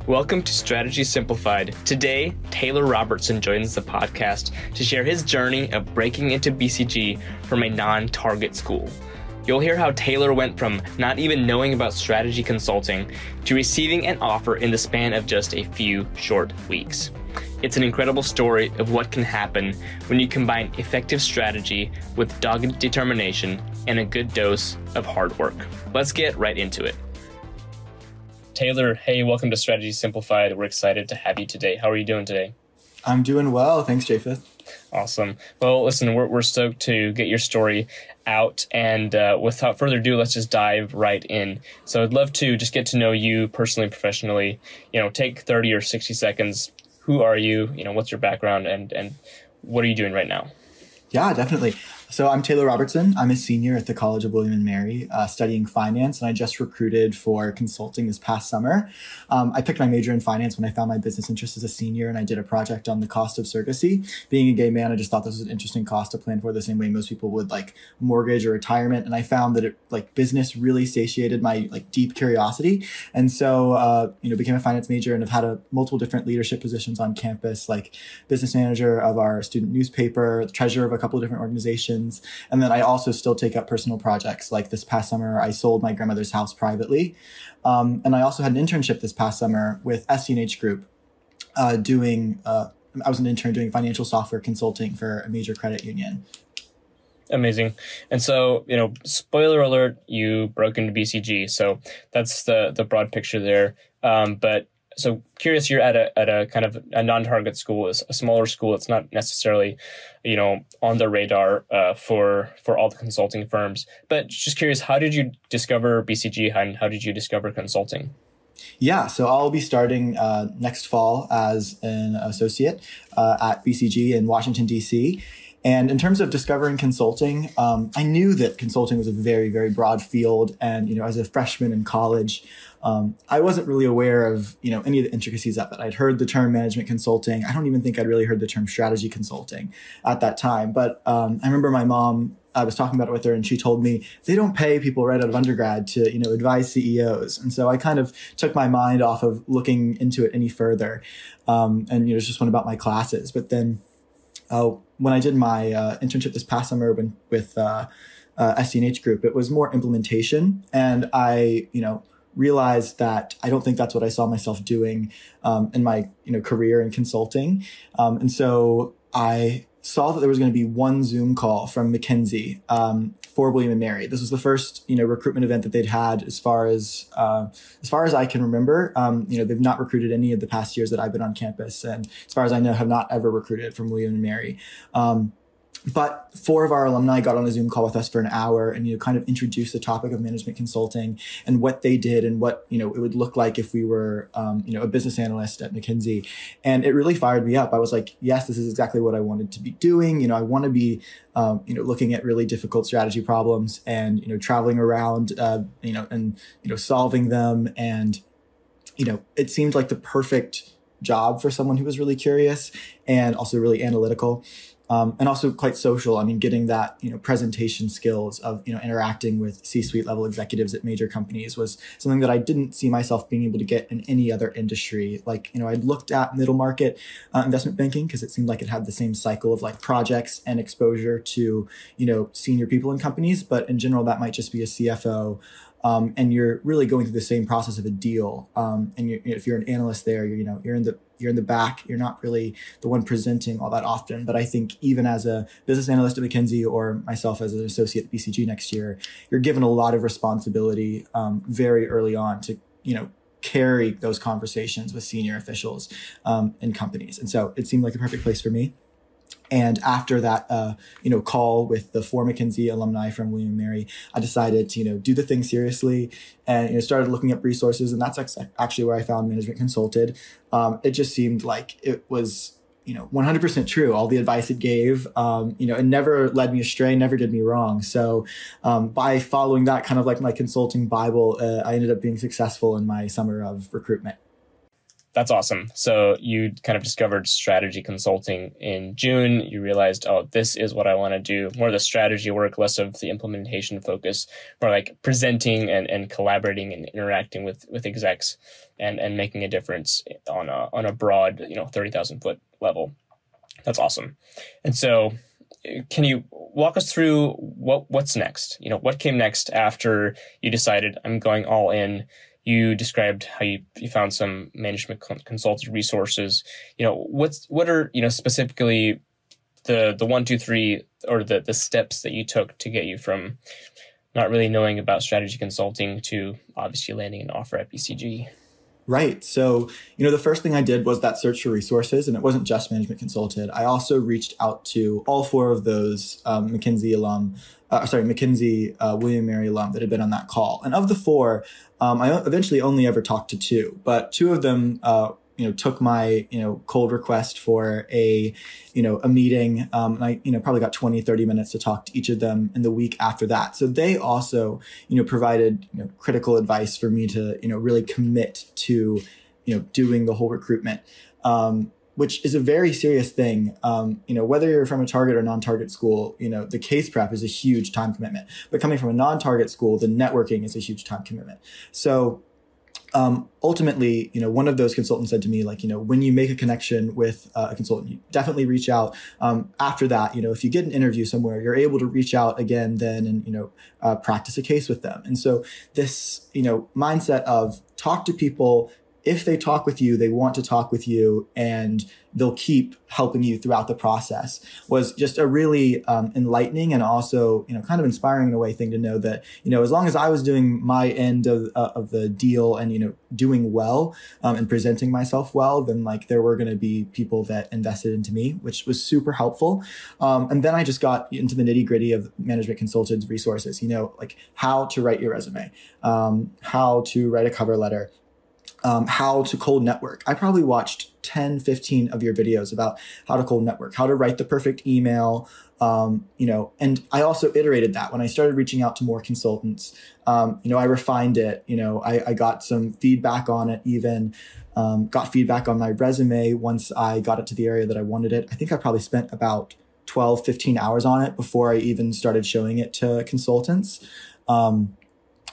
Welcome to Strategy Simplified. Today, Taylor Robertson joins the podcast to share his journey of breaking into BCG from a non-target school. You'll hear how Taylor went from not even knowing about strategy consulting to receiving an offer in the span of just a few short weeks. It's an incredible story of what can happen when you combine effective strategy with dogged determination and a good dose of hard work. Let's get right into it. Taylor, hey, welcome to Strategy Simplified. We're excited to have you today. How are you doing today? I'm doing well. Thanks, Japheth. Awesome. Well, listen, we're stoked to get your story out. And without further ado, let's just dive right in. So I'd love to just get to know you personally and professionally. Take 30 or 60 seconds. Who are you? What's your background and what are you doing right now? Yeah, definitely. So I'm Taylor Robertson. I'm a senior at the College of William & Mary studying finance, and I just recruited for consulting this past summer. I picked my major in finance when I found my business interest as a senior, and I did a project on the cost of surrogacy. Being a gay man, I just thought this was an interesting cost to plan for the same way most people would like mortgage or retirement. And I found that business really satiated my deep curiosity. And so, became a finance major and have had multiple different leadership positions on campus, like business manager of our student newspaper, treasurer of a couple of different organizations. And then I also still take up personal projects. Like this past summer, I sold my grandmother's house privately. And I also had an internship this past summer with SC&H Group I was an intern doing financial software consulting for a major credit union. Amazing. And so, spoiler alert, you broke into BCG. So that's the broad picture there. So curious, you're at a kind of a non-target school, a smaller school. It's not necessarily, on the radar for all the consulting firms. But just curious, how did you discover BCG and how did you discover consulting? Yeah, so I'll be starting next fall as an associate at BCG in Washington, D.C. And in terms of discovering consulting, I knew that consulting was a very, very broad field. And, as a freshman in college, I wasn't really aware of, any of the intricacies of it. I'd heard the term management consulting. I don't even think I'd really heard the term strategy consulting at that time. But I remember my mom, I was talking about it with her and she told me they don't pay people right out of undergrad to, advise CEOs. And so I kind of took my mind off of looking into it any further. And, just went about my classes. But then when I did my internship this past summer with SC&H Group, it was more implementation. And I, realized that I don't think that's what I saw myself doing in my career in consulting. And so I saw that there was going to be one Zoom call from McKinsey for William & Mary. This was the first recruitment event that they'd had as far as I can remember. They've not recruited any of the past years that I've been on campus, and as far as I know, have not ever recruited from William & Mary. But 4 of our alumni got on a Zoom call with us for an hour and, kind of introduced the topic of management consulting and what they did and what, it would look like if we were, a business analyst at McKinsey. And it really fired me up. I was like, yes, this is exactly what I wanted to be doing. I want to be, looking at really difficult strategy problems and, traveling around, solving them. And, it seemed like the perfect job for someone who was really curious and also really analytical. And also quite social. I mean, getting that, presentation skills of, interacting with C-suite level executives at major companies was something that I didn't see myself being able to get in any other industry. Like, I'd looked at middle market investment banking because it seemed like it had the same cycle of projects and exposure to, senior people in companies. But in general, that might just be a CFO. And you're really going through the same process of a deal. And if you're an analyst there, you're in the back. You're not really the one presenting all that often. But I think even as a business analyst at McKinsey or myself as an associate at BCG next year, you're given a lot of responsibility very early on to, carry those conversations with senior officials in companies. And so it seemed like the perfect place for me. And after that, call with the 4 McKinsey alumni from William & Mary, I decided to, do the thing seriously and, started looking up resources. And that's actually where I found Management Consulted. It just seemed like it was, 100% true. All the advice it gave, it never led me astray, never did me wrong. So by following that kind of like my consulting Bible, I ended up being successful in my summer of recruitment. That's awesome. So you kind of discovered strategy consulting in June. You realized, oh, this is what I want to do. More of the strategy work, less of the implementation focus, more like presenting and collaborating and interacting with execs and making a difference on a broad, 30,000 foot level. That's awesome. And so can you walk us through what's next? What came next after you decided I'm going all in? You described how you found some management consulted resources. What are, specifically the 1, 2, 3, or the steps that you took to get you from not really knowing about strategy consulting to obviously landing an offer at BCG? Right. So, the first thing I did was that search for resources, and it wasn't just management consulted. I also reached out to all 4 of those McKinsey, William & Mary alum that had been on that call. And of the 4, I eventually only ever talked to 2, but 2 of them, took my, cold request for a meeting. And I, probably got 20, 30 minutes to talk to each of them in the week after that. So they also, provided, critical advice for me to, really commit to, doing the whole recruitment, which is a very serious thing. Whether you're from a target or non-target school, the case prep is a huge time commitment, but coming from a non-target school, the networking is a huge time commitment. So, ultimately, one of those consultants said to me, like, when you make a connection with a consultant, you definitely reach out. After that, if you get an interview somewhere, you're able to reach out again then and, practice a case with them. And so this, mindset of talk to people. If they talk with you, they want to talk with you, and they'll keep helping you throughout the process, was just a really enlightening and also, kind of inspiring in a way thing to know that, as long as I was doing my end of the deal and, doing well and presenting myself well, then like there were going to be people that invested into me, which was super helpful. And then I just got into the nitty gritty of management consultants resources, like how to write your resume, how to write a cover letter, how to cold network. I probably watched 10, 15 of your videos about how to cold network, how to write the perfect email, and I also iterated that when I started reaching out to more consultants. I refined it, I got some feedback on it, even got feedback on my resume once I got it to the area that I wanted it. I think I probably spent about 12, 15 hours on it before I even started showing it to consultants.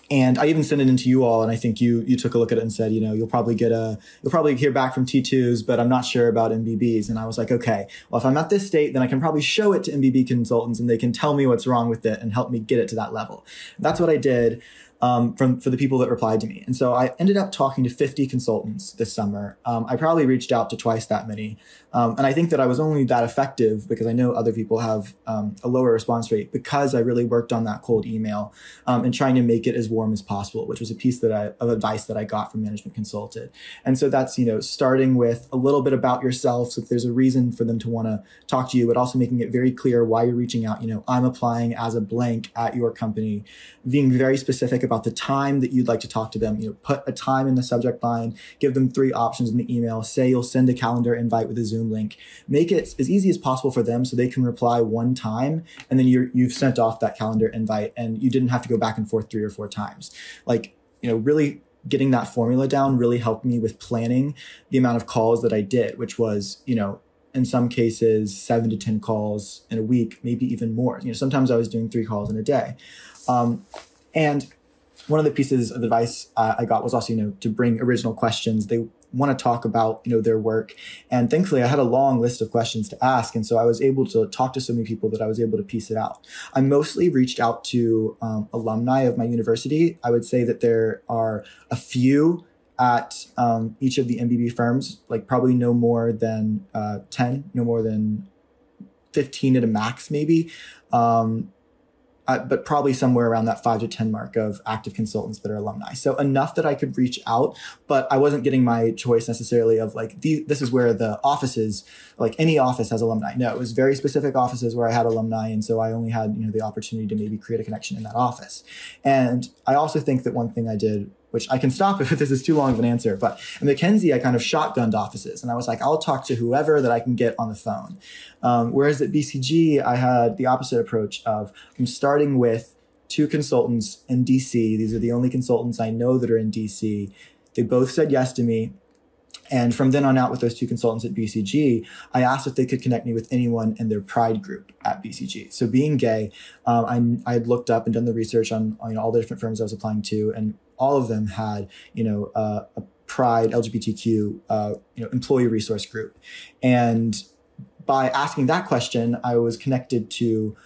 And I even sent it into you all, and I think you took a look at it and said, you'll probably hear back from T2s, but I'm not sure about MBBs. And I was like, okay, well, if I'm at this state, then I can probably show it to MBB consultants, and they can tell me what's wrong with it and help me get it to that level. That's what I did. For the people that replied to me. And so I ended up talking to 50 consultants this summer. I probably reached out to twice that many. And I think that I was only that effective because I know other people have a lower response rate because I really worked on that cold email and trying to make it as warm as possible, which was a piece of advice that I got from Management Consulted. And so that's, starting with a little bit about yourself. So if there's a reason for them to want to talk to you, but also making it very clear why you're reaching out. I'm applying as a blank at your company, being very specific about the time that you'd like to talk to them. Put a time in the subject line, give them 3 options in the email, say you'll send a calendar invite with a Zoom link, make it as easy as possible for them so they can reply one time, and then you've sent off that calendar invite and you didn't have to go back and forth 3 or 4 times. Really getting that formula down really helped me with planning the amount of calls that I did, which was, in some cases, 7 to 10 calls in a week, maybe even more. Sometimes I was doing 3 calls in a day. And one of the pieces of advice I got was also, to bring original questions. They want to talk about, their work. And thankfully, I had a long list of questions to ask. And so I was able to talk to so many people that I was able to piece it out. I mostly reached out to alumni of my university. I would say that there are a few at each of the MBB firms, like probably no more than 10, no more than 15 at a max, maybe. But probably somewhere around that 5 to 10 mark of active consultants that are alumni. So enough that I could reach out, but I wasn't getting my choice necessarily of like, this is where the offices, like any office has alumni. No, it was very specific offices where I had alumni. And so I only had, the opportunity to maybe create a connection in that office. And I also think that one thing I did, which I can stop if this is too long of an answer, but at McKinsey, I kind of shotgunned offices. And I was like, I'll talk to whoever that I can get on the phone. Whereas at BCG, I had the opposite approach of I'm starting with 2 consultants in DC. These are the only consultants I know that are in DC. They both said yes to me. And from then on out with those two consultants at BCG, I asked if they could connect me with anyone in their pride group at BCG. So being gay, I had looked up and done the research on all the different firms I was applying to, and all of them had, a pride LGBTQ, employee resource group. And by asking that question, I was connected to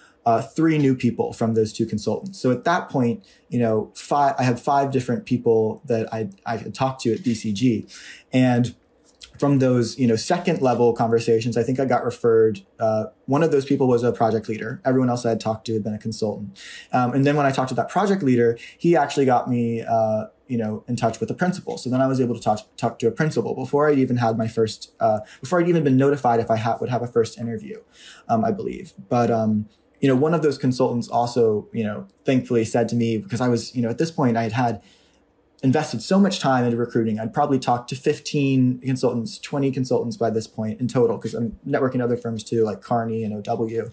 3 new people from those two consultants. So at that point, I had 5 different people that I had talked to at BCG. And from those, second level conversations, I think I got referred. One of those people was a project leader. Everyone else I had talked to had been a consultant. And then when I talked to that project leader, he actually got me, in touch with the principal. So then I was able to talk to a principal before I'd even had my first, before I'd even been notified if I would have a first interview, I believe. But, one of those consultants also, thankfully said to me, because I was, at this point I had invested so much time into recruiting. I'd probably talked to 15 consultants, 20 consultants by this point in total, because I'm networking at other firms too, like Kearney and OW.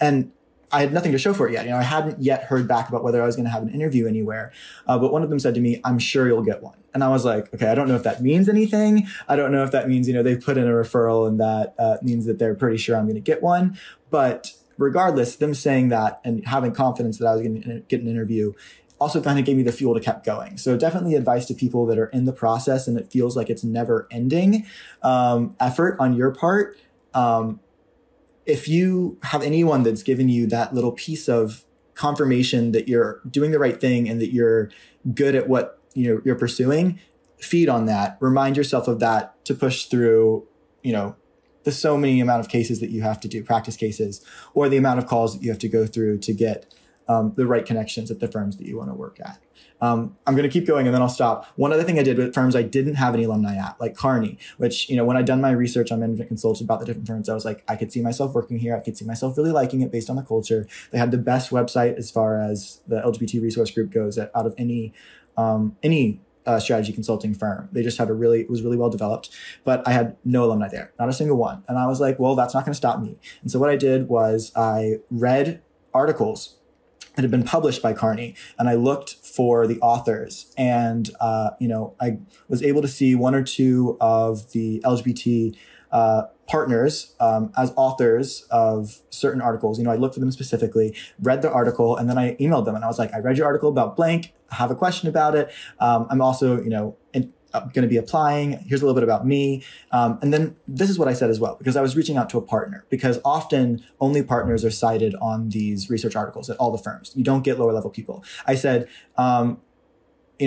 And I had nothing to show for it yet. I hadn't yet heard back about whether I was going to have an interview anywhere. But one of them said to me, "I'm sure you'll get one." And I was like, okay, I don't know if that means anything. I don't know if that means, they put in a referral and that means that they're pretty sure I'm going to get one. But regardless, them saying that and having confidence that I was going to get an interview also kind of gave me the fuel to keep going. So definitely advice to people that are in the process and it feels like it's never ending effort on your part. If you have anyone that's given you that little piece of confirmation that you're doing the right thing and that you're good at what you're pursuing, feed on that. Remind yourself of that to push through, the so many amount of cases that you have to do, practice cases, or the amount of calls that you have to go through to get the right connections at the firms that you want to work at. I'm going to keep going and then I'll stop. One other thing I did with firms I didn't have any alumni at, like Kearney, which, when I'd done my research on management consulting about the different firms, I was like, I could see myself working here. I could see myself really liking it based on the culture. They had the best website as far as the LGBT resource group goes out of any strategy consulting firm. They just had it was really well developed, but I had no alumni there, not a single one. And I was like, well, that's not going to stop me. And so what I did was I read articles that had been published by Kearney, and I looked for the authors. And, I was able to see 1 or 2 of the LGBT partners as authors of certain articles. I looked for them specifically, read the article, and then I emailed them. And I was like, I read your article about blank. I have a question about it. I'm also, I'm going to be applying. Here's a little bit about me. And then this is what I said as well, because I was reaching out to a partner, because often only partners are cited on these research articles at all the firms. You don't get lower level people. I said,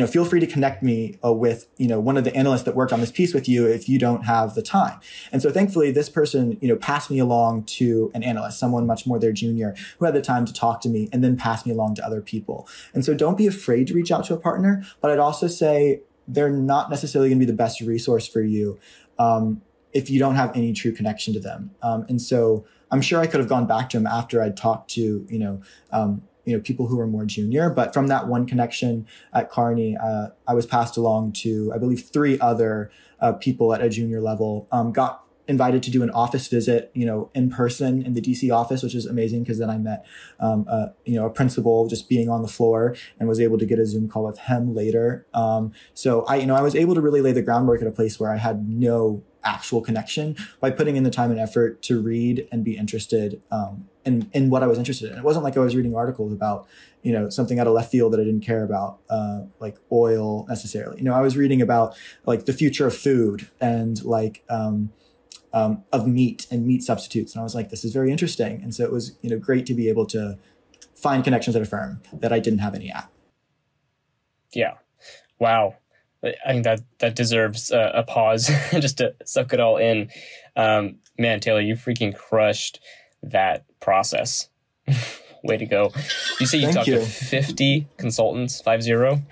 feel free to connect me with, one of the analysts that worked on this piece with you if you don't have the time. And so thankfully this person, passed me along to an analyst, someone much more their junior who had the time to talk to me and then passed me along to other people. And so don't be afraid to reach out to a partner, but I'd also say they're not necessarily going to be the best resource for you if you don't have any true connection to them. And so I'm sure I could have gone back to them after I'd talked to, people who were more junior. But from that one connection at Kearney, I was passed along to, I believe, 3 other people at a junior level, got invited to do an office visit, in person in the DC office, which is amazing because then I met, a principal just being on the floor and was able to get a Zoom call with him later. So I was able to really lay the groundwork at a place where I had no actual connection by putting in the time and effort to read and be interested in what I was interested in. It wasn't like I was reading articles about, something out of left field that I didn't care about, like oil necessarily. I was reading about like the future of food and like, of meat and meat substitutes. And I was like, this is very interesting. And so it was, great to be able to find connections at a firm that I didn't have any at. Yeah. Wow. I think that deserves a pause just to suck it all in. Man, Taylor, you freaking crushed that process. Way to go. You say you talked to 50 consultants, 50?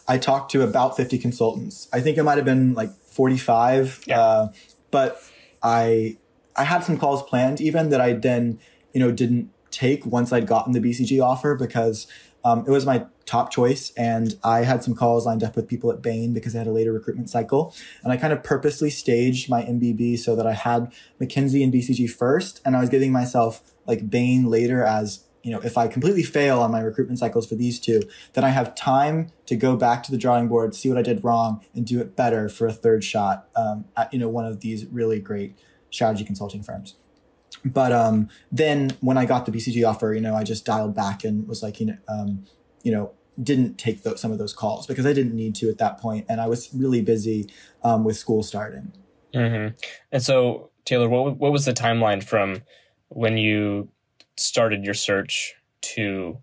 I talked to about 50 consultants. I think it might have been like 45. Yeah. But I had some calls planned even that I then, didn't take once I'd gotten the BCG offer because it was my top choice. And I had some calls lined up with people at Bain because they had a later recruitment cycle. And I kind of purposely staged my MBB so that I had McKinsey and BCG first. And I was giving myself like Bain later as if I completely fail on my recruitment cycles for these two, then I have time to go back to the drawing board, see what I did wrong, and do it better for a third shot at one of these really great strategy consulting firms. But then when I got the BCG offer, I just dialed back and was like, didn't take some of those calls because I didn't need to at that point, and I was really busy with school starting. Mm-hmm. And so, Taylor, what was the timeline from when you started your search to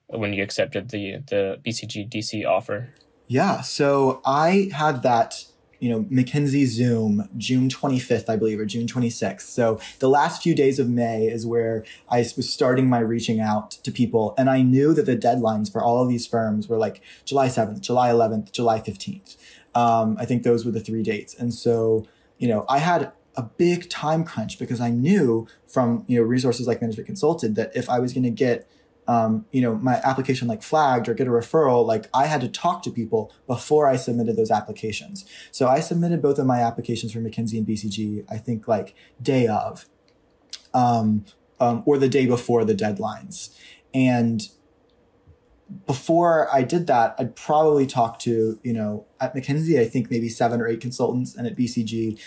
when you accepted the BCG DC offer? Yeah, so I had that McKinsey Zoom June 25th, I believe, or June 26th. So the last few days of May is where I was starting my reaching out to people. And I knew that the deadlines for all of these firms were like July 7th, July 11th, July 15th. I think those were the 3 dates. And so, I had a big time crunch because I knew from, resources like Management Consulted that if I was going to get my application like flagged or get a referral, like I had to talk to people before I submitted those applications. So I submitted both of my applications for McKinsey and BCG, I think like day of, or the day before the deadlines. And before I did that, I'd probably talk to, at McKinsey, I think maybe 7 or 8 consultants, and at BCG,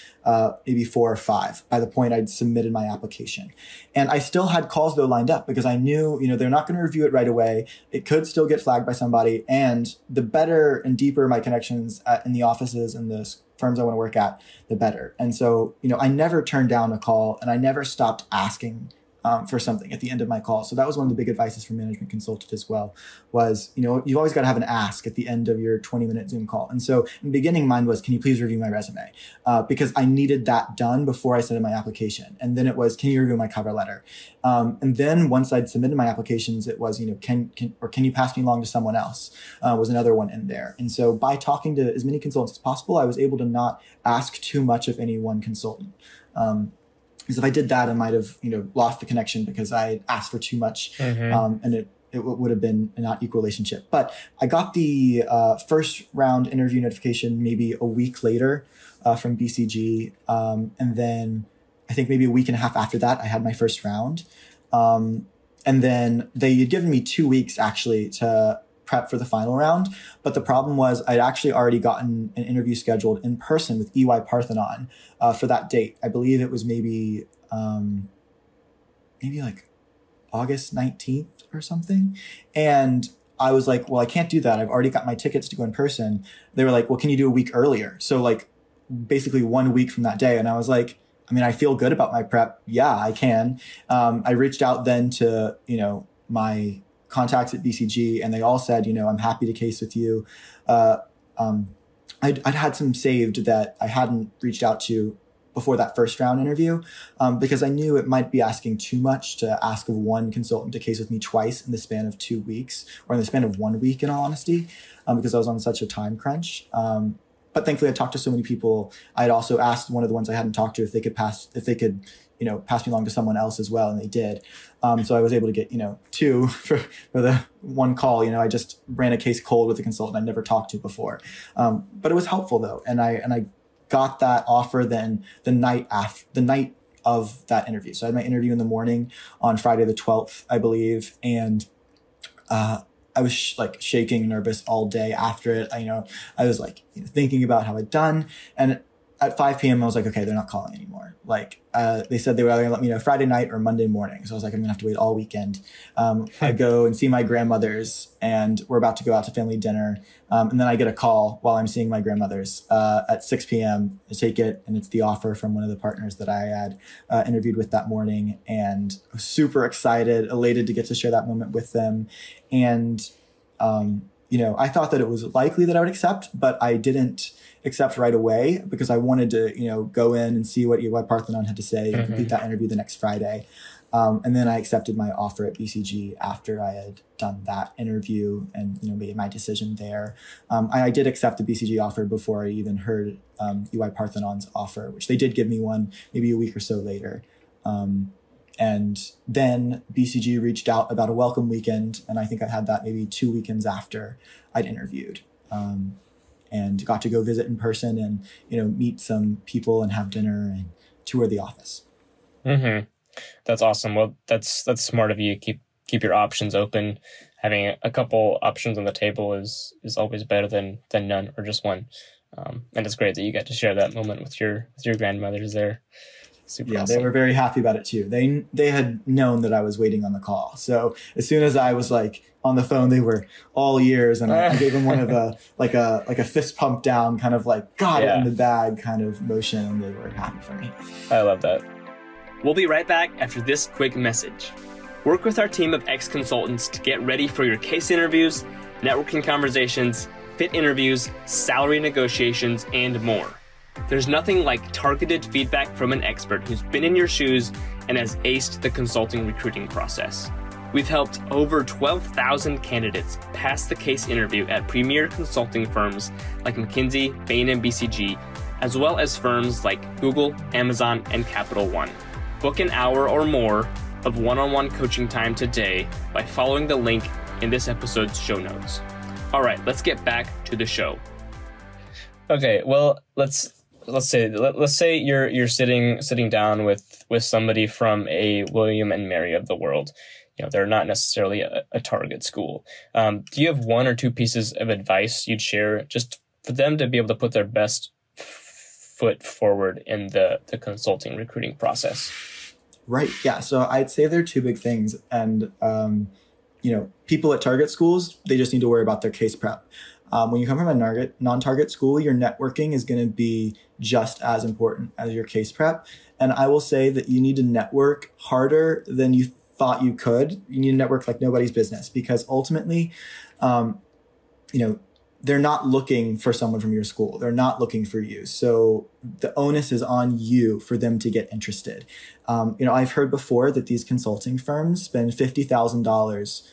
maybe 4 or 5 by the point I'd submitted my application. And I still had calls though lined up because I knew, they're not going to review it right away. It could still get flagged by somebody. And the better and deeper my connections in the offices and the firms I want to work at, the better. And so, I never turned down a call, and I never stopped asking for something at the end of my call. So that was one of the big advices from Management Consulted as well, was, you've always got to have an ask at the end of your 20-minute Zoom call. And so in the beginning, mine was, can you please review my resume? Because I needed that done before I submitted my application. And then it was, can you review my cover letter? And then once I'd submitted my applications, it was, can you pass me along to someone else? Was another one in there. And so by talking to as many consultants as possible, I was able to not ask too much of any one consultant. Because if I did that, I might have, lost the connection because I asked for too much, and it would have been a not equal relationship. But I got the first round interview notification maybe a week later from BCG, and then I think maybe a week and a half after that, I had my first round, and then they had given me 2 weeks actually to prep for the final round. But the problem was I'd actually already gotten an interview scheduled in person with EY Parthenon for that date. I believe it was maybe like August 19th or something. And I was like, well, I can't do that. I've already got my tickets to go in person. They were like, well, can you do a week earlier? So like basically 1 week from that day. And I was like, I feel good about my prep. Yeah, I can. I reached out then to, my contacts at BCG, and they all said, I'm happy to case with you. I'd had some saved that I hadn't reached out to before that first round interview, because I knew it might be asking too much to ask of one consultant to case with me twice in the span of 2 weeks, or in the span of 1 week, in all honesty, because I was on such a time crunch. But thankfully I talked to so many people. I'd also asked one of the ones I hadn't talked to if they could pass me along to someone else as well. And they did. So I was able to get, 2 for the one call. I just ran a case cold with a consultant I'd never talked to before. But it was helpful though. And I got that offer then the night of that interview. So I had my interview in the morning on Friday the 12th, I believe. And, I was shaking, nervous all day after it. I was thinking about how I'd done, and at 5 p.m. I was like, okay, they're not calling anymore. They said they were either going to let me know Friday night or Monday morning. So I was like, I'm gonna have to wait all weekend. I go and see my grandmother's, and we're about to go out to family dinner. And then I get a call while I'm seeing my grandmother's at 6 p.m. I take it, and it's the offer from one of the partners that I had interviewed with that morning. And I was super excited, elated to get to share that moment with them. And, I thought that it was likely that I would accept, but I didn't accept right away because I wanted to, go in and see what EY Parthenon had to say and complete that interview the next Friday. And then I accepted my offer at BCG after I had done that interview and, made my decision there. I did accept the BCG offer before I even heard EY Parthenon's offer, which they did give me one maybe a week or so later. And then BCG reached out about a welcome weekend. And I think I had that maybe 2 weekends after I'd interviewed, and got to go visit in person and, meet some people and have dinner and tour the office. Mm-hmm. That's awesome. Well, that's smart of you. Keep keep your options open. Having a couple options on the table is always better than none or just one. And it's great that you got to share that moment with your grandmothers there. Super awesome. They were very happy about it too. They had known that I was waiting on the call. So as soon as I was like on the phone, they were all ears, and I gave them one of a fist pump down, kind of like got it in the bag kind of motion, and they were happy for me. I love that. We'll be right back after this quick message. Work with our team of ex-consultants to get ready for your case interviews, networking conversations, fit interviews, salary negotiations, and more. There's nothing like targeted feedback from an expert who's been in your shoes and has aced the consulting recruiting process. We've helped over 12,000 candidates pass the case interview at premier consulting firms like McKinsey, Bain & BCG, as well as firms like Google, Amazon, and Capital One. Book an hour or more of one-on-one coaching time today by following the link in this episode's show notes. All right, let's get back to the show. Okay, well, let's say you're sitting down with somebody from a William and Mary of the world. You know, they're not necessarily a target school. Do you have one or two pieces of advice you'd share just for them to be able to put their best foot forward in the consulting recruiting process? Right. Yeah. So I'd say there are two big things. And, people at target schools, they just need to worry about their case prep. When you come from a non-target school, your networking is going to be just as important as your case prep. And I will say that you need to network harder than you thought you could. You need to network like nobody's business, because ultimately, they're not looking for someone from your school. They're not looking for you. So the onus is on you for them to get interested. I've heard before that these consulting firms spend $50,000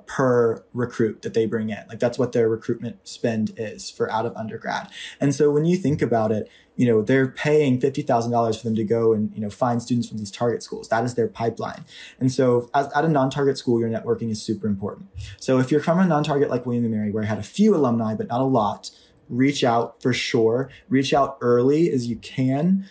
per recruit that they bring in. Like that's what their recruitment spend is for out of undergrad. And so when you think about it, they're paying $50,000 for them to go and, find students from these target schools. That is their pipeline. And so at a non-target school, your networking is super important. So if you're from a non-target like William & Mary, where I had a few alumni, but not a lot, reach out for sure. Reach out early as you can.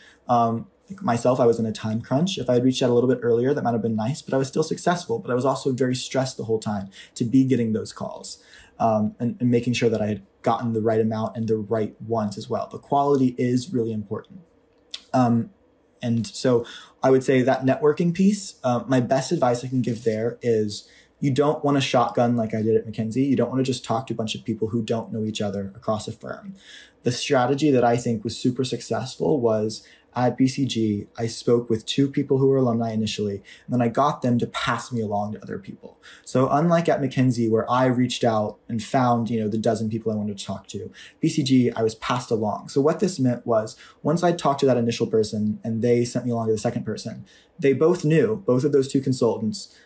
Myself, I was in a time crunch. If I had reached out a little bit earlier, that might have been nice, but I was still successful. But I was also very stressed the whole time to be getting those calls and making sure that I had gotten the right amount and the right ones as well. The quality is really important. And so I would say that networking piece, my best advice I can give there is you don't want to shotgun like I did at McKinsey. You don't want to just talk to a bunch of people who don't know each other across a firm. The strategy that I think was super successful was at BCG, I spoke with two people who were alumni initially, and then I got them to pass me along to other people. So unlike at McKinsey, where I reached out and found, the dozen people I wanted to talk to, BCG, I was passed along. So what this meant was once I talked to that initial person and they sent me along to the second person, they both of those two consultants,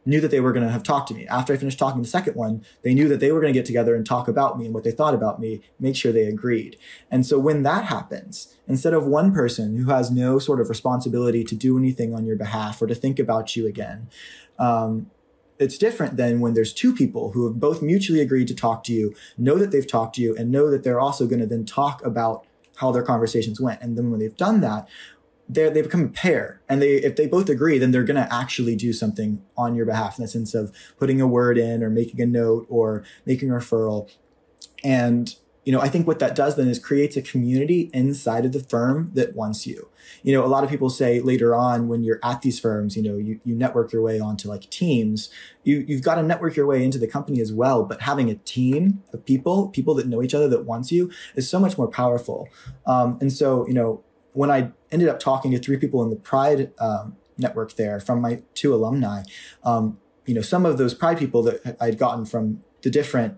knew that they were going to have talked to me. After I finished talking to the second one, they knew that they were going to get together and talk about me and what they thought about me, make sure they agreed. And so when that happens, instead of one person who has no sort of responsibility to do anything on your behalf or to think about you again, it's different than when there's two people who have both mutually agreed to talk to you, know that they've talked to you, and know that they're also going to then talk about how their conversations went. And then when they've done that, they become a pair, and if they both agree, then they're going to actually do something on your behalf in the sense of putting a word in or making a note or making a referral. And, I think what that does then is creates a community inside of the firm that wants you. A lot of people say later on when you're at these firms, you network your way onto like teams. You've got to network your way into the company as well. But having a team of people that know each other that wants you is so much more powerful. And so, when I ended up talking to three people in the Pride network there from my two alumni, some of those Pride people that I'd gotten from the different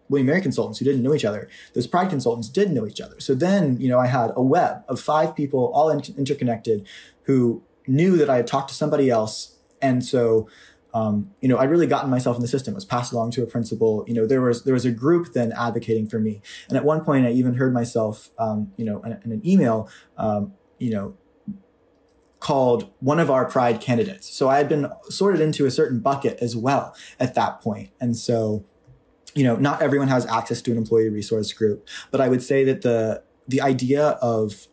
William & Mary consultants who didn't know each other, those Pride consultants did know each other. So then, I had a web of 5 people, all interconnected, who knew that I had talked to somebody else. And so, I'd really gotten myself in the system, was passed along to a principal. There was a group then advocating for me. And at one point I even heard myself, in an email, called one of our Pride candidates. So I had been sorted into a certain bucket as well at that point. And so, not everyone has access to an employee resource group, but I would say that the idea of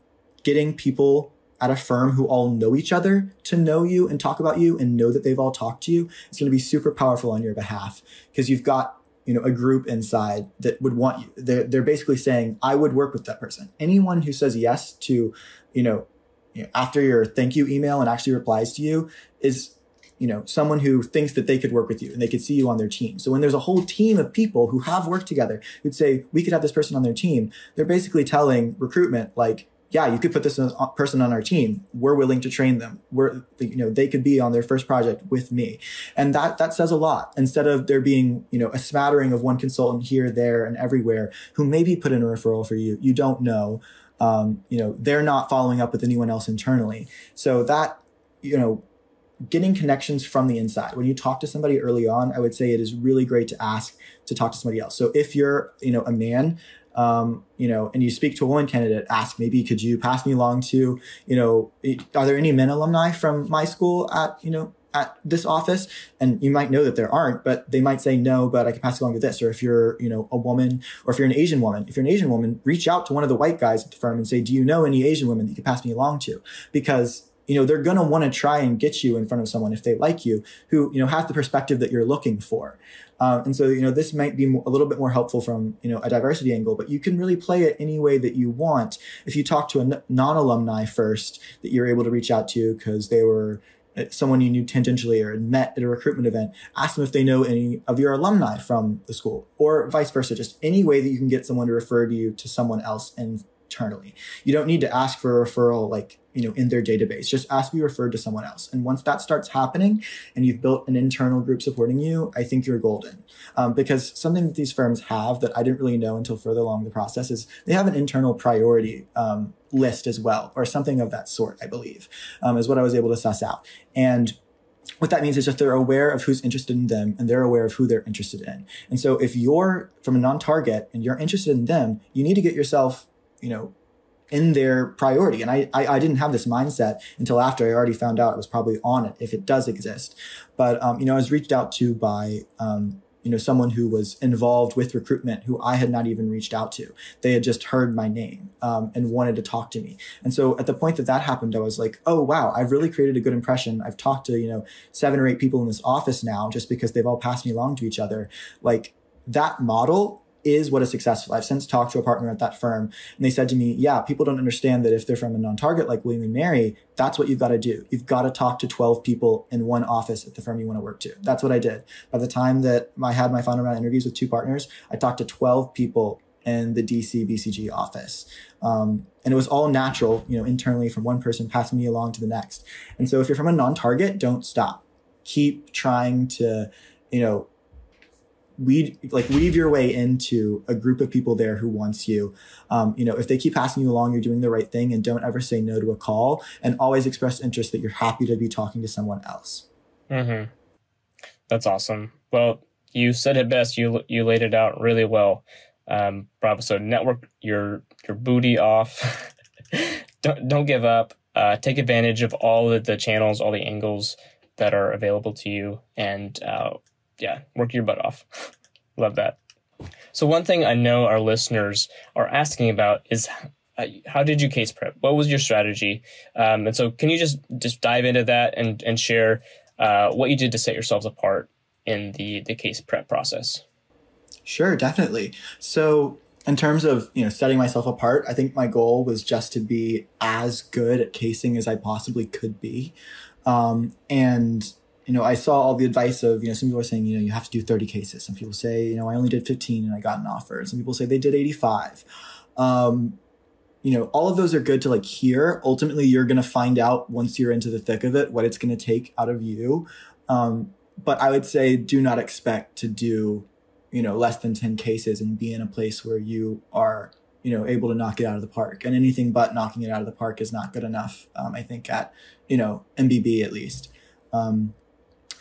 getting people at a firm who all know each other to know you and talk about you and know that they've all talked to you, it's going to be super powerful on your behalf because you've got, a group inside that would want you. They're basically saying, I would work with that person. Anyone who says yes to, after your thank you email and actually replies to you is, someone who thinks that they could work with you and they could see you on their team. So when there's a whole team of people who have worked together who'd say, we could have this person on their team, they're basically telling recruitment, like, yeah, you could put this person on our team. We're willing to train them. They could be on their first project with me. And that says a lot. Instead of there being, a smattering of one consultant here, there, and everywhere who maybe put in a referral for you, you don't know, they're not following up with anyone else internally. So that, getting connections from the inside. When you talk to somebody early on, I would say it is really great to ask to talk to somebody else. So if you're, a man, and you speak to a woman candidate, ask, maybe could you pass me along to, are there any men alumni from my school at this office? And you might know that there aren't, but they might say no, but I can pass along to this. Or if you're, a woman, or if you're an Asian woman, reach out to one of the white guys at the firm and say, do you know any Asian women that you could pass me along to? Because they're going to want to try and get you in front of someone if they like you who, has the perspective that you're looking for. And so, this might be a little bit more helpful from, a diversity angle, but you can really play it any way that you want. If you talk to a non-alumni first that you're able to reach out to because they were someone you knew tangentially or met at a recruitment event, ask them if they know any of your alumni from the school or vice versa, just any way that you can get someone to refer you to someone else internally. You don't need to ask for a referral in their database. Just ask to be referred to someone else. And once that starts happening and you've built an internal group supporting you, I think you're golden. Because something that these firms have that I didn't really know until further along the process is they have an internal priority list as well, or something of that sort, I believe, is what I was able to suss out. And what that means is just they're aware of who's interested in them and they're aware of who they're interested in. And so if you're from a non-target and you're interested in them, you need to get yourself, in their priority. And I didn't have this mindset until after I already found out I was probably on it, if it does exist. But, I was reached out to by, someone who was involved with recruitment who I had not even reached out to. They had just heard my name, and wanted to talk to me. And so at the point that happened, I was like, oh, wow, I've really created a good impression. I've talked to, 7 or 8 people in this office now, just because they've all passed me along to each other. Like that model is what is successful. I've since talked to a partner at that firm and they said to me, yeah, people don't understand that if they're from a non-target like William and Mary, that's what you've got to do. You've got to talk to 12 people in one office at the firm you want to work to. That's what I did. By the time that I had my final round interviews with 2 partners, I talked to 12 people in the DC BCG office. And it was all natural, internally from one person passing me along to the next. And so if you're from a non-target, don't stop. Keep trying to, weave your way into a group of people there who wants you. If they keep passing you along, you're doing the right thing, and don't ever say no to a call, and always express interest that you're happy to be talking to someone else. Mm-hmm. That's awesome. Well, you said it best. You laid it out really well. Bravo. So network your booty off. Don't give up. Take advantage of all of the channels, all the angles that are available to you, and work your butt off. Love that. So one thing I know our listeners are asking about is how did you case prep? What was your strategy? And so can you just dive into that and share what you did to set yourselves apart in the case prep process? Sure, definitely. So in terms of, setting myself apart, I think my goal was just to be as good at casing as I possibly could be. I saw all the advice of, some people are saying, you have to do 30 cases. Some people say, I only did 15 and I got an offer. Some people say they did 85. All of those are good to hear. Ultimately, you're going to find out once you're into the thick of it, what it's going to take out of you. But I would say do not expect to do, less than 10 cases and be in a place where you are, able to knock it out of the park. And anything but knocking it out of the park is not good enough, I think at, MBB at least.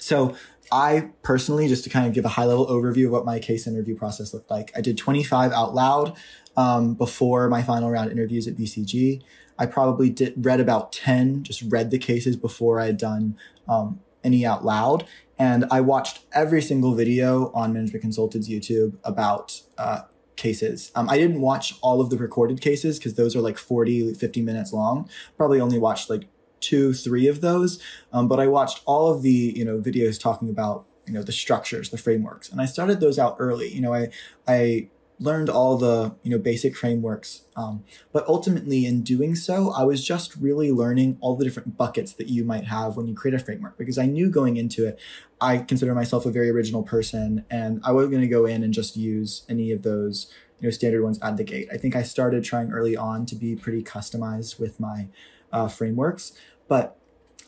So I personally, just to kind of give a high level overview of what my case interview process looked like, I did 25 out loud before my final round interviews at BCG. I probably read about 10, just read the cases before I had done any out loud. And I watched every single video on Management Consulted's YouTube about cases. I didn't watch all of the recorded cases because those are like 40, 50 minutes long. Probably only watched like 2, 3 of those. But I watched all of the, videos talking about, the structures, the frameworks. And I started those out early. I learned all the, basic frameworks. But ultimately in doing so, I was just really learning all the different buckets that you might have when you create a framework, because I knew going into it, I consider myself a very original person, and I wasn't going to go in and just use any of those, standard ones out of the gate. I think I started trying early on to be pretty customized with my frameworks, but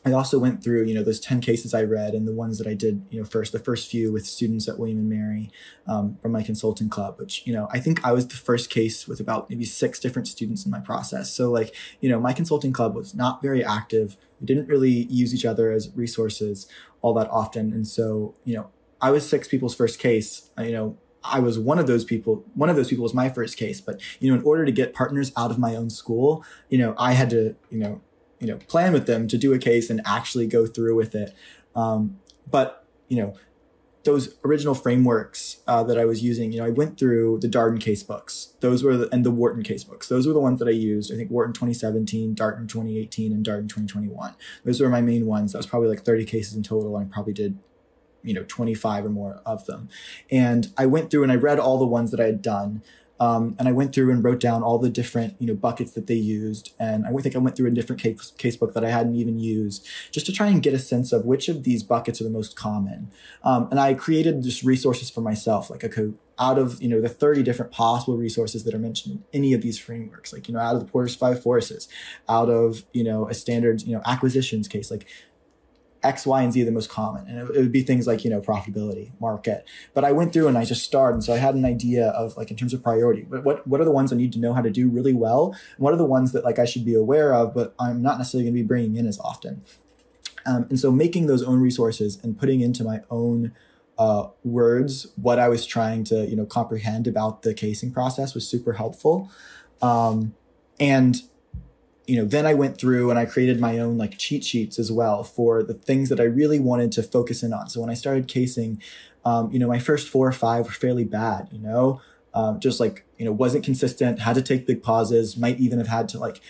I also went through, those 10 cases I read and the ones that I did, the first few with students at William and Mary from my consulting club, which, I think I was the first case with about maybe 6 different students in my process. So like, my consulting club was not very active. We didn't really use each other as resources all that often. And so, I was 6 people's first case, I was one of those people. One of those people was my first case. But, in order to get partners out of my own school, I had to, plan with them to do a case and actually go through with it. But, those original frameworks that I was using, I went through the Darden case books. Those were and the Wharton case books. Those were the ones that I used. I think Wharton 2017, Darden 2018, and Darden 2021. Those were my main ones. That was probably like 30 cases in total. And I probably did 25 or more of them. And I went through and I read all the ones that I had done. And I went through and wrote down all the different, buckets that they used. And I think I went through a different case book that I hadn't even used, just to try and get a sense of which of these buckets are the most common. And I created just resources for myself, like out of, the 30 different possible resources that are mentioned in any of these frameworks, like, out of the Porter's 5 forces, out of, a standard, acquisitions case, like X, Y, and Z are the most common. And it would be things like, profitability, market. But I went through and I just started. And so I had an idea of like, in terms of priority, what are the ones I need to know how to do really well? And what are the ones that like I should be aware of, but I'm not necessarily going to be bringing in as often. And so making those own resources and putting into my own words what I was trying to, comprehend about the casing process was super helpful. And then I went through and I created my own like cheat sheets as well for the things that I really wanted to focus in on. So when I started casing, my first 4 or 5 were fairly bad, just like, wasn't consistent, had to take big pauses, might even have had to like,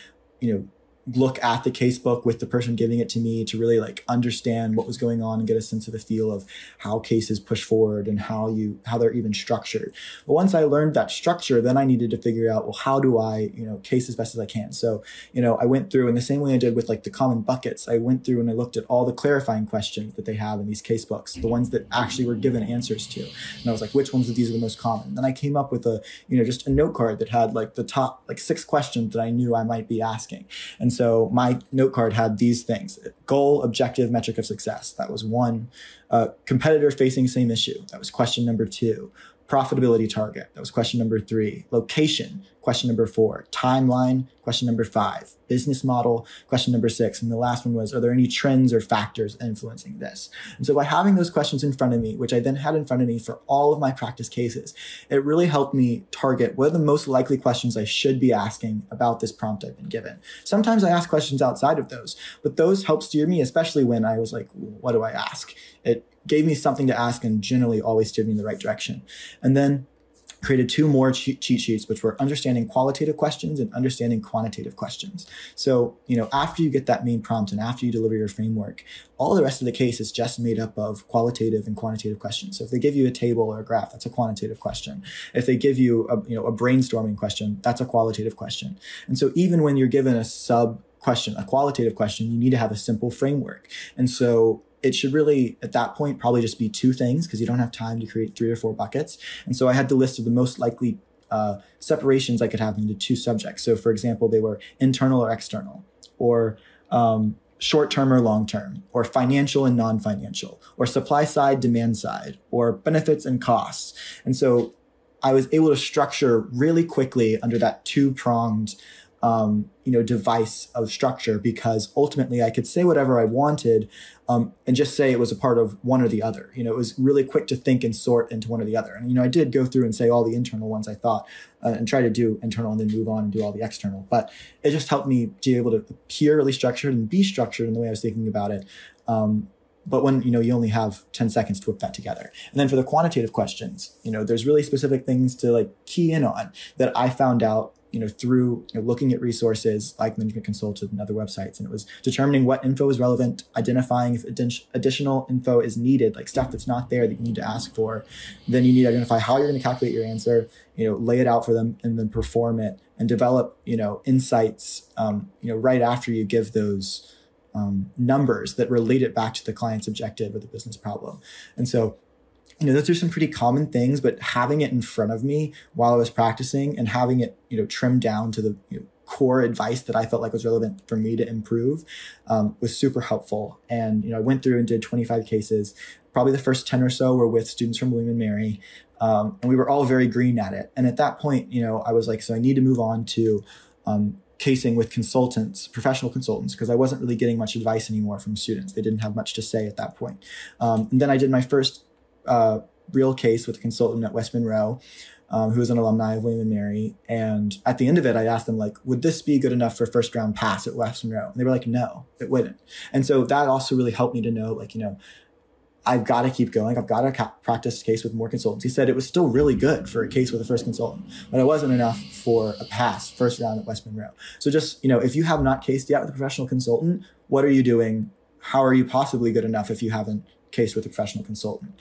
look at the case book with the person giving it to me to really like understand what was going on and get a sense of the feel of how cases push forward and how they're even structured. But once I learned that structure, then I needed to figure out, well, how do I, case as best as I can? So, I went through in the same way I did with like the common buckets, I went through and I looked at all the clarifying questions that they have in these case books, the ones that actually were given answers to. And I was like, which ones of these are the most common? And then I came up with just a note card that had like the top like 6 questions that I knew I might be asking. And so my note card had these things: goal, objective, metric of success. That was 1. Competitor facing same issue. That was question number 2. Profitability target. That was question number 3. Location. Question number 4. Timeline. Question number 5. Business model. Question number 6. And the last one was, are there any trends or factors influencing this? And so by having those questions in front of me, which I then had in front of me for all of my practice cases, it really helped me target what are the most likely questions I should be asking about this prompt I've been given. Sometimes I ask questions outside of those, but those help steer me, especially when I was like, what do I ask? It gave me something to ask and generally always steered me in the right direction. And then created 2 more cheat sheets, which were understanding qualitative questions and understanding quantitative questions. So, after you get that main prompt and after you deliver your framework, all the rest of the case is just made up of qualitative and quantitative questions. So if they give you a table or a graph, that's a quantitative question. If they give you a brainstorming question, that's a qualitative question. And so even when you're given a sub question, a qualitative question, you need to have a simple framework. And so it should really, at that point, probably just be 2 things because you don't have time to create 3 or 4 buckets. And so I had the list of the most likely separations I could have into 2 subjects. So for example, they were internal or external, or short-term or long-term, or financial and non-financial, or supply side, demand side, or benefits and costs. And so I was able to structure really quickly under that 2-pronged device of structure, because ultimately I could say whatever I wanted and just say it was a part of one or the other. It was really quick to think and sort into one or the other. And, I did go through and say all the internal ones I thought and try to do internal and then move on and do all the external. But it just helped me to be able to appear really structured and be structured in the way I was thinking about it. But when, you only have 10 seconds to whip that together. And then for the quantitative questions, there's really specific things to like key in on that I found out, through looking at resources like Management Consulted and other websites. And it was determining what info is relevant, identifying if additional info is needed, like stuff that's not there that you need to ask for. Then you need to identify how you're going to calculate your answer, lay it out for them, and then perform it and develop, insights, right after you give those numbers that relate it back to the client's objective or the business problem. And so, those are some pretty common things, but having it in front of me while I was practicing and having it, trimmed down to the core advice that I felt like was relevant for me to improve was super helpful. And, I went through and did 25 cases. Probably the first 10 or so were with students from William and Mary. And we were all very green at it. And at that point, I was like, so I need to move on to casing with consultants, professional consultants, because I wasn't really getting much advice anymore from students. They didn't have much to say at that point. And then I did my first real case with a consultant at West Monroe, who was an alumni of William and Mary. And at the end of it, I asked them, like, would this be good enough for first round pass at West Monroe? And they were like, no, it wouldn't. And so that also really helped me to know, like, I've got to keep going. I've got to practice case with more consultants. He said it was still really good for a case with a first consultant, but it wasn't enough for a pass first round at West Monroe. So just, if you have not cased yet with a professional consultant, what are you doing? How are you possibly good enough if you haven't cased with a professional consultant?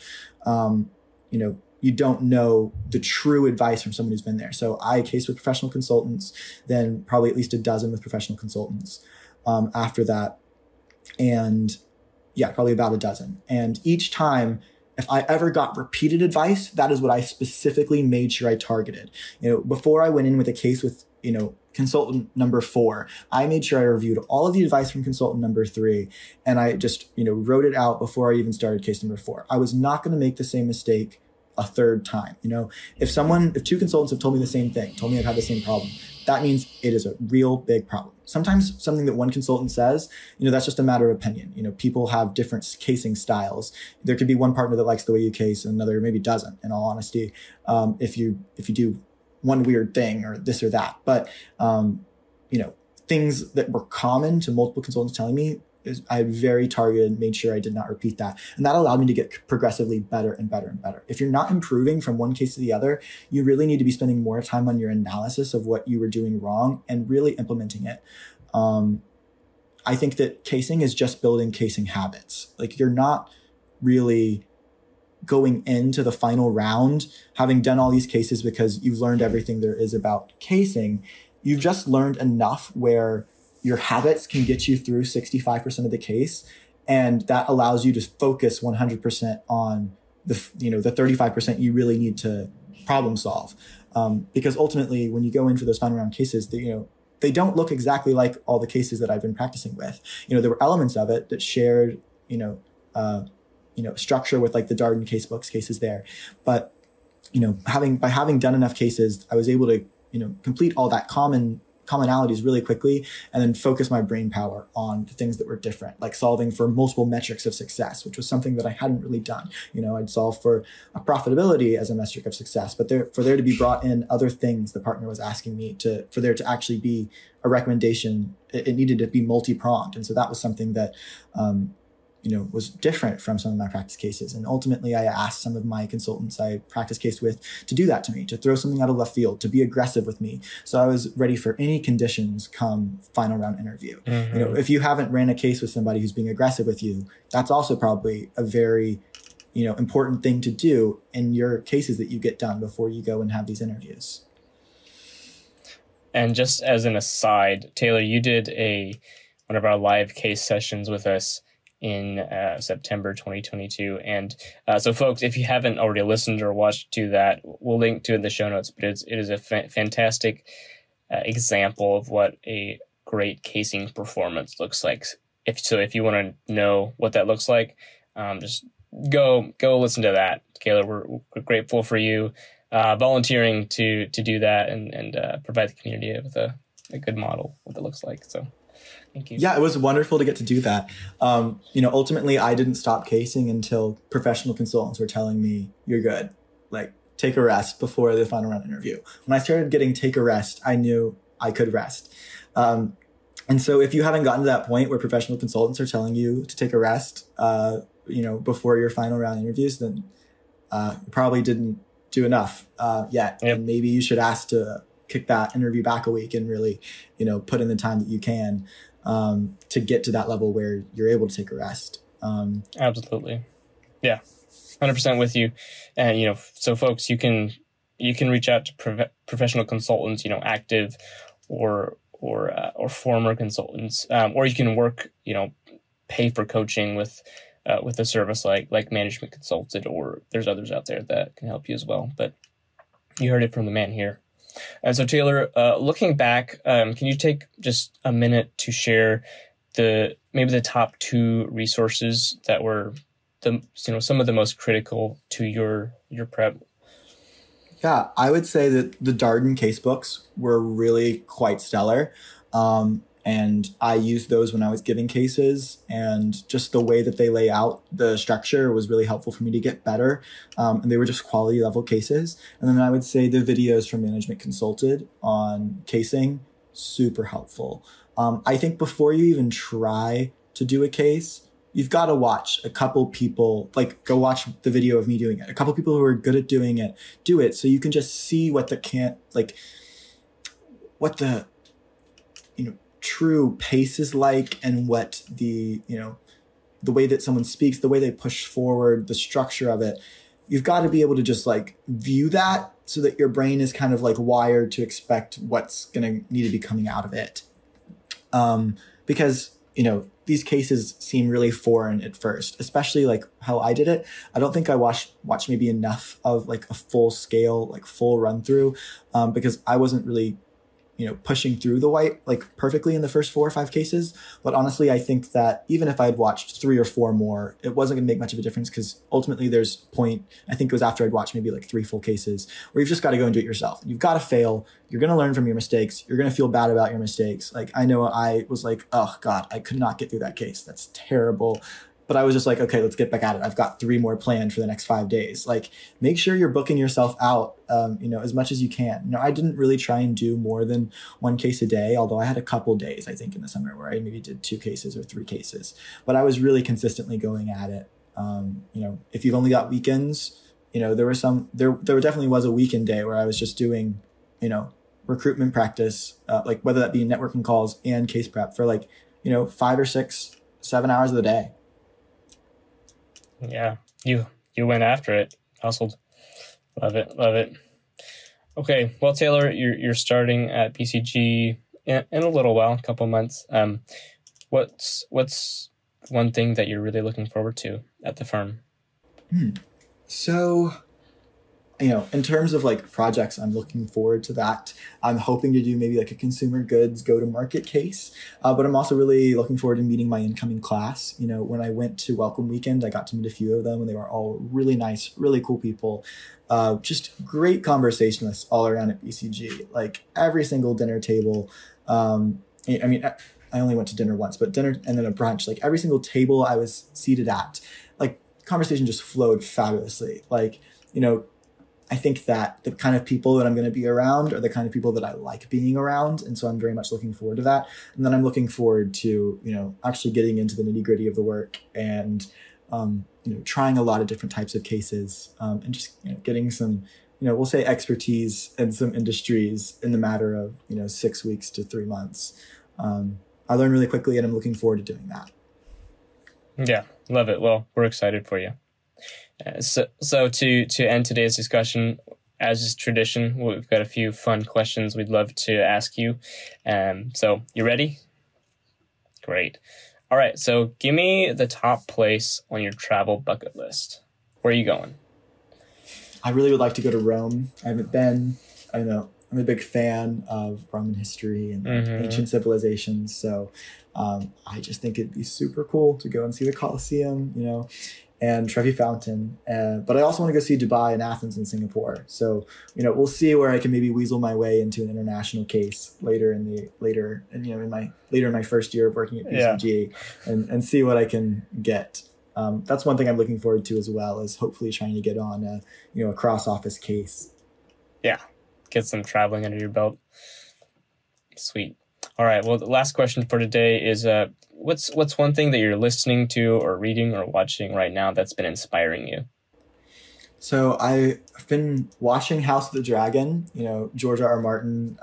You don't know the true advice from someone who's been there. So I cased with professional consultants, then probably at least a dozen with professional consultants after that. And yeah, probably about a dozen. And each time, if I ever got repeated advice, that is what I specifically made sure I targeted. Before I went in with a case with, consultant number 4, I made sure I reviewed all of the advice from consultant number 3. And I just, wrote it out before I even started case number 4. I was not going to make the same mistake a third time. If 2 consultants have told me the same thing, told me I've had the same problem, that means it is a real big problem. Sometimes something that one consultant says, that's just a matter of opinion. People have different casing styles. There could be one partner that likes the way you case and another maybe doesn't, in all honesty, if you do one weird thing or this or that. But, things that were common to multiple consultants telling me, I very targeted, made sure I did not repeat that. And that allowed me to get progressively better and better and better. If you're not improving from one case to the other, you really need to be spending more time on your analysis of what you were doing wrong and really implementing it. I think that casing is just building casing habits. Like, you're not really going into the final round having done all these cases because you've learned everything there is about casing. You've just learned enough where your habits can get you through 65% of the case. And that allows you to focus 100% on the 35% you really need to problem solve. Because ultimately, when you go in for those final round cases, they don't look exactly like all the cases that I've been practicing with. There were elements of it that shared, structure with like the Darden casebooks cases there. But, by having done enough cases, I was able to, complete all that commonalities really quickly and then focus my brain power on the things that were different, like solving for multiple metrics of success, which was something that I hadn't really done. I'd solve for a profitability as a metric of success, but for there to be brought in other things the partner was asking me for there to actually be a recommendation, it needed to be multi-pronged. And so that was something that, was different from some of my practice cases. And ultimately, I asked some of my consultants I practice case with to do that to me, to throw something out of left field, to be aggressive with me. So I was ready for any conditions come final round interview. Mm-hmm. If you haven't ran a case with somebody who's being aggressive with you, that's also probably a very, important thing to do in your cases that you get done before you go and have these interviews. And just as an aside, Taylor, you did one of our live case sessions with us in September 2022. And so folks, if you haven't already listened or watched to that, we'll link to it in the show notes, but it is a fantastic example of what a great casing performance looks like. If you want to know what that looks like, just go listen to that. Taylor, we're grateful for you volunteering to do that and provide the community with a good model of what that looks like. So thank you. Yeah, it was wonderful to get to do that. Ultimately, I didn't stop casing until professional consultants were telling me, you're good. Like, take a rest before the final round interview. When I started getting take a rest, I knew I could rest. And so if you haven't gotten to that point where professional consultants are telling you to take a rest, before your final round interviews, then you probably didn't do enough yet. Yep. And maybe you should ask to kick that interview back a week and really, put in the time that you can to get to that level where you're able to take a rest. Absolutely. Yeah. 100% with you. And, so folks, you can reach out to professional consultants, active or former consultants, or you can work, pay for coaching with a service like Management Consulted, or there's others out there that can help you as well. But you heard it from the man here. And so Taylor, looking back, can you take just a minute to share maybe the top 2 resources that were some of the most critical to your prep? Yeah, I would say that the Darden case books were really quite stellar. And I used those when I was giving cases, and just the way that they lay out the structure was really helpful for me to get better. And they were just quality level cases. And then I would say the videos from Management Consulted on casing, super helpful. I think before you even try to do a case, you've got to watch a couple people, go watch the video of me doing it. A couple people who are good at doing it, do it. So you can just see what the true pace is like, and what the way that someone speaks, the way they push forward, the structure of it. You've got to be able to just view that so that your brain is kind of wired to expect what's going to need to be coming out of it. Because, these cases seem really foreign at first, especially how I did it. I don't think I watched maybe enough of a full scale, full run through, because I wasn't really, pushing through the white perfectly in the first 4 or 5 cases. But honestly, I think that even if I had watched 3 or 4 more, it wasn't going to make much of a difference, because ultimately there's point, I think it was after I'd watched maybe 3 full cases, where you've just got to go and do it yourself. You've got to fail. You're going to learn from your mistakes. You're going to feel bad about your mistakes. I know I was oh God, I could not get through that case. That's terrible. But I was just okay, let's get back at it. I've got 3 more planned for the next 5 days. Make sure you're booking yourself out, as much as you can. I didn't really try and do more than 1 case a day, although I had a couple days, I think, in the summer where I maybe did 2 cases or 3 cases. But I was really consistently going at it. If you've only got weekends, there definitely was a weekend day where I was just doing, recruitment practice, whether that be networking calls and case prep for 5 or 6, 7 hours of the day. Yeah, you went after it, hustled. Love it. Okay, well, Taylor, you're starting at BCG in a little while, a couple months. What's one thing that you're really looking forward to at the firm? So, in terms of projects, I'm looking forward to that. I'm hoping to do maybe a consumer goods go-to-market case, but I'm also really looking forward to meeting my incoming class. When I went to Welcome Weekend, I got to meet a few of them, and they were all really nice, really cool people. Just great conversationalists all around at BCG. Every single dinner table. I only went to dinner once, but dinner and then a brunch. Every single table I was seated at, conversation just flowed fabulously. I think that the kind of people that I'm going to be around are the kind of people that I like being around. And so I'm very much looking forward to that. And then I'm looking forward to, actually getting into the nitty gritty of the work and, trying a lot of different types of cases, and just, getting some, we'll say expertise in some industries in the matter of, 6 weeks to 3 months. I learn really quickly, and I'm looking forward to doing that. Yeah, love it. Well, we're excited for you. So to end today's discussion, as is tradition, we've got a few fun questions we'd love to ask you. So you ready? Great. All right. So give me the top place on your travel bucket list. Where are you going? I really would like to go to Rome. I haven't been. I know I'm a big fan of Roman history and ancient civilizations. So I just think it'd be super cool to go and see the Colosseum, and Trevi Fountain. But I also want to go see Dubai and Athens and Singapore. So, we'll see where I can maybe weasel my way into an international case later in my first year of working at BCG, and see what I can get. That's one thing I'm looking forward to as well, is hopefully trying to get on a cross office case. Yeah. Get some traveling under your belt. Sweet. All right. Well, the last question for today is what's one thing that you're listening to or reading or watching right now that's been inspiring you? So I've been watching House of the Dragon, George R. R. Martin,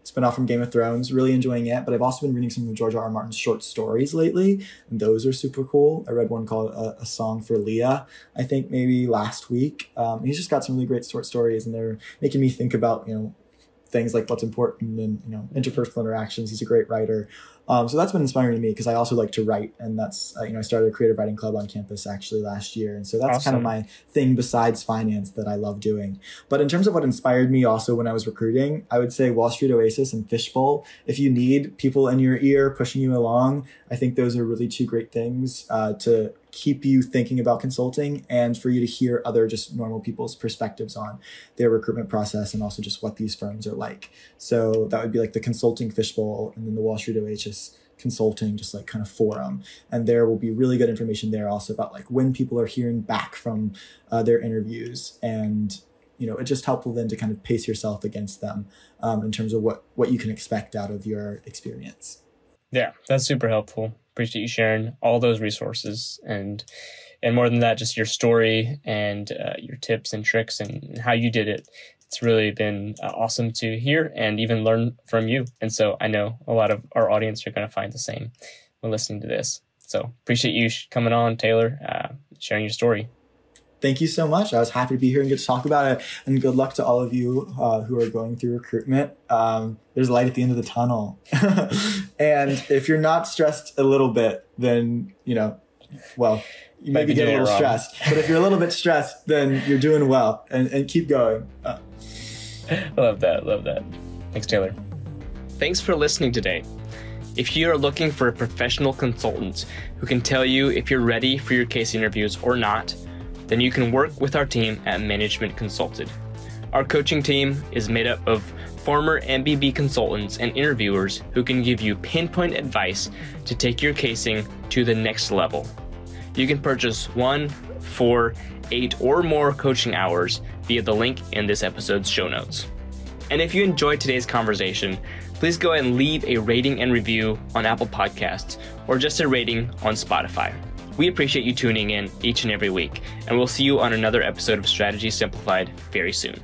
spin-off from Game of Thrones, really enjoying it. But I've also been reading some of George R. R. Martin's short stories lately, and those are super cool. I read one called A Song for Leah, I think maybe last week. He's just got some really great short stories, and they're making me think about, things like what's important and, interpersonal interactions. He's a great writer. So that's been inspiring to me because I also like to write, and that's, I started a creative writing club on campus actually last year. And so that's Awesome. kind of my thing besides finance that I love doing. But in terms of what inspired me also when I was recruiting, I would say Wall Street Oasis and Fishbowl. If you need people in your ear pushing you along, I think those are really two great things to keep you thinking about consulting and for you to hear other just normal people's perspectives on their recruitment process and also just what these firms are like. So that would be like the Consulting Fishbowl, and then the Wall Street Oasis Consulting, just like kind of forum. And there will be really good information there also about like when people are hearing back from their interviews, and it's just helpful then to kind of pace yourself against them in terms of what you can expect out of your experience. Yeah, that's super helpful. Appreciate you sharing all those resources, and more than that, just your story and your tips and tricks and how you did it. It's really been awesome to hear and even learn from you. And so I know a lot of our audience are going to find the same when listening to this. So appreciate you coming on, Taylor, sharing your story. Thank you so much. I was happy to be here and get to talk about it. And good luck to all of you who are going through recruitment. There's light at the end of the tunnel. And if you're not stressed a little bit, then, you may be getting a little stressed. But if you're a little bit stressed, then you're doing well, and keep going. Love that. Thanks, Taylor. Thanks for listening today. If you are looking for a professional consultant who can tell you if you're ready for your case interviews or not, then you can work with our team at Management Consulted. Our coaching team is made up of former MBB consultants and interviewers who can give you pinpoint advice to take your casing to the next level. You can purchase 1, 4, 8, or more coaching hours via the link in this episode's show notes. And if you enjoyed today's conversation, please go ahead and leave a rating and review on Apple Podcasts or just a rating on Spotify. We appreciate you tuning in each and every week, and we'll see you on another episode of Strategy Simplified very soon.